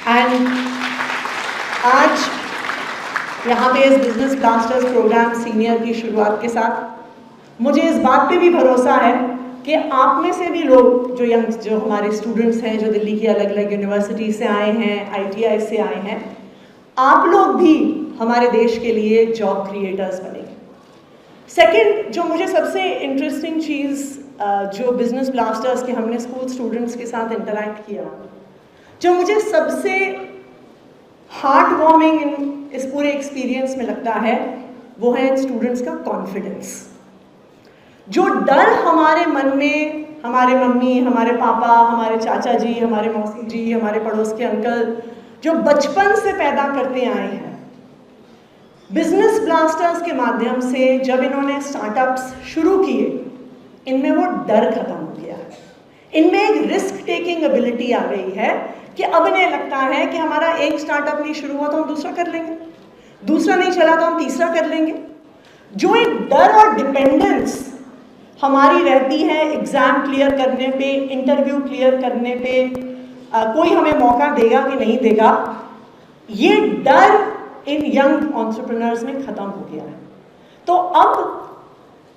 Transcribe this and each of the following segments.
And आज यहाँ पे इस बिजनेस ब्लास्टर्स प्रोग्राम सीनियर की शुरुआत के साथ मुझे इस बात पे भी भरोसा है कि आप में से भी लोग जो हमारे स्टूडेंट्स हैं, जो दिल्ली की अलग अलग यूनिवर्सिटी से आए हैं, ITI से आए हैं, आप लोग भी हमारे देश के लिए जॉब क्रिएटर्स बनेंगे। सेकंड, जो मुझे सबसे इंटरेस्टिंग चीज़ जो बिजनेस ब्लास्टर्स के हमने स्कूल स्टूडेंट्स के साथ इंटरैक्ट किया, जो मुझे सबसे हार्ट वार्मिंग इस पूरे एक्सपीरियंस में लगता है, वो है स्टूडेंट्स का कॉन्फिडेंस। जो डर हमारे मन में हमारे मम्मी, हमारे पापा, हमारे चाचा जी, हमारे मौसी जी, हमारे पड़ोस के अंकल जो बचपन से पैदा करते आए हैं, बिजनेस ब्लास्टर्स के माध्यम से जब इन्होंने स्टार्टअप्स शुरू किए, इनमें वो डर खत्म हो गया है। इनमें एक रिस्क टेकिंग एबिलिटी आ गई है कि अब इन्हें लगता है कि हमारा एक स्टार्टअप नहीं शुरू हुआ तो हम दूसरा कर लेंगे, दूसरा नहीं चला तो हम तीसरा कर लेंगे। जो एक डर और डिपेंडेंस हमारी रहती है एग्जाम क्लियर करने पे, इंटरव्यू क्लियर करने पे, कोई हमें मौका देगा कि नहीं देगा, ये डर इन यंग एंटरप्रेन्योर्स में खत्म हो गया है। तो अब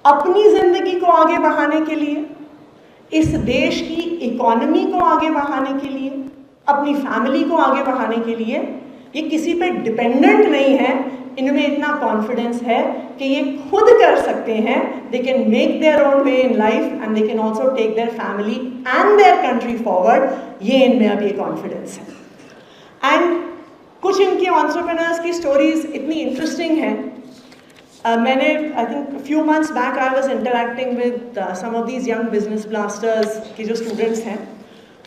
अपनी जिंदगी को आगे बढ़ाने के लिए, इस देश की इकोनॉमी को आगे बढ़ाने के लिए, अपनी फैमिली को आगे बढ़ाने के लिए ये किसी पे डिपेंडेंट नहीं है। इनमें इतना कॉन्फिडेंस है कि ये खुद कर सकते हैं। They can make their own way in life and they can also take their family and their country forward. ये इनमें अब ये कॉन्फिडेंस है। एंड कुछ इनके एंटरप्रेन्योर्स की स्टोरीज इतनी इंटरेस्टिंग हैं। मैंने I think few months back I was interacting with some of these young business blasters के जो स्टूडेंट्स हैं,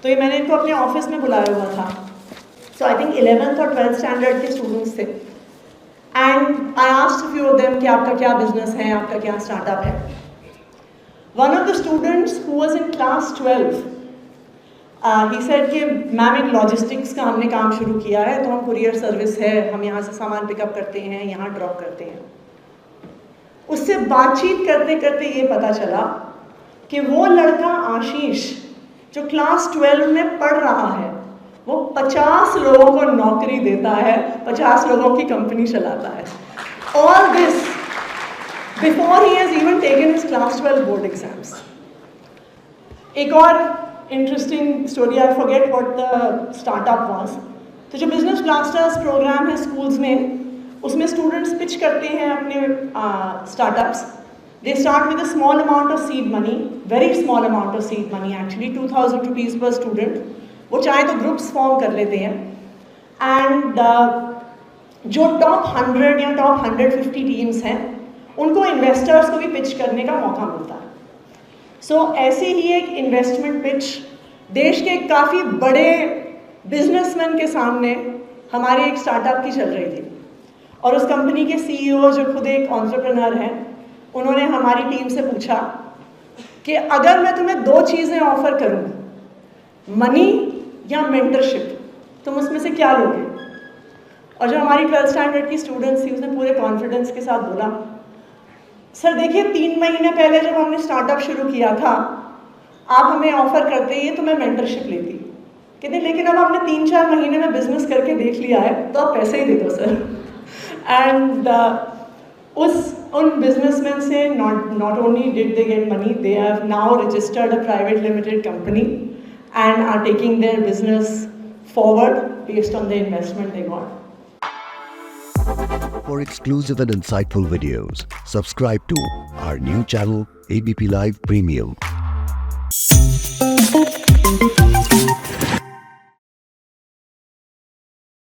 तो ये मैंने इनको अपने ऑफिस में बुलाया हुआ था। सो आई थिंक 11th और 12th स्टैंडर्ड के स्टूडेंट्स थे। And I asked few of them कि आपका क्या बिजनेस है, आपका क्या स्टार्टअप है। One of the students who was in class 12 he said कि मैम एक लॉजिस्टिक्स का हमने काम शुरू किया है, तो हम कुरियर सर्विस है, हम यहाँ से सामान पिकअप करते हैं, यहाँ ड्रॉप करते हैं। उससे बातचीत करते करते ये पता चला कि वो लड़का आशीष जो क्लास 12 में पढ़ रहा है, वो 50 लोगों को नौकरी देता है, 50 लोगों की कंपनी चलाता है। All this before he has even taken his class 12 board exams. एक और interesting story, I forget what the startup was. तो जो बिजनेस ब्लास्टर्स प्रोग्राम है स्कूल्स में, उसमें स्टूडेंट्स पिच करते हैं अपने startups. They start with a small amount of seed money, very small amount of seed money actually, 2000 rupees per student. वो चाहे तो ग्रुप्स फॉर्म कर लेते हैं। एंड जो टॉप 100 या टॉप 150 टीम्स हैं, उनको इन्वेस्टर्स को भी पिच करने का मौका मिलता है। सो ऐसे ही एक इन्वेस्टमेंट पिच देश के काफ़ी बड़े बिजनेसमैन के सामने हमारे एक स्टार्टअप की चल रही थी। और उस कंपनी के CEO जो खुद एक एंटरप्रेन्योर हैं, उन्होंने हमारी टीम से पूछा कि अगर मैं तुम्हें 2 चीज़ें ऑफर करूं, मनी या मेंटरशिप, तुम उसमें से क्या लोगे? और जो हमारी 12th स्टैंडर्ड की स्टूडेंट्स थी, उसने पूरे कॉन्फिडेंस के साथ बोला, सर देखिए 3 महीने पहले जब हमने स्टार्टअप शुरू किया था, आप हमें ऑफर करते ये तो मैं मेंटरशिप लेती। कहते लेकिन अब हमने 3-4 महीने में बिजनेस करके देख लिया है, तो आप पैसे ही दे दो सर। एंड उन बिजनेसमैन से not only did they get money, they have now registered a private limited company and are taking their business forward based on the investment they got. For exclusive and insightful videos, subscribe to our new channel ABP Live Premium.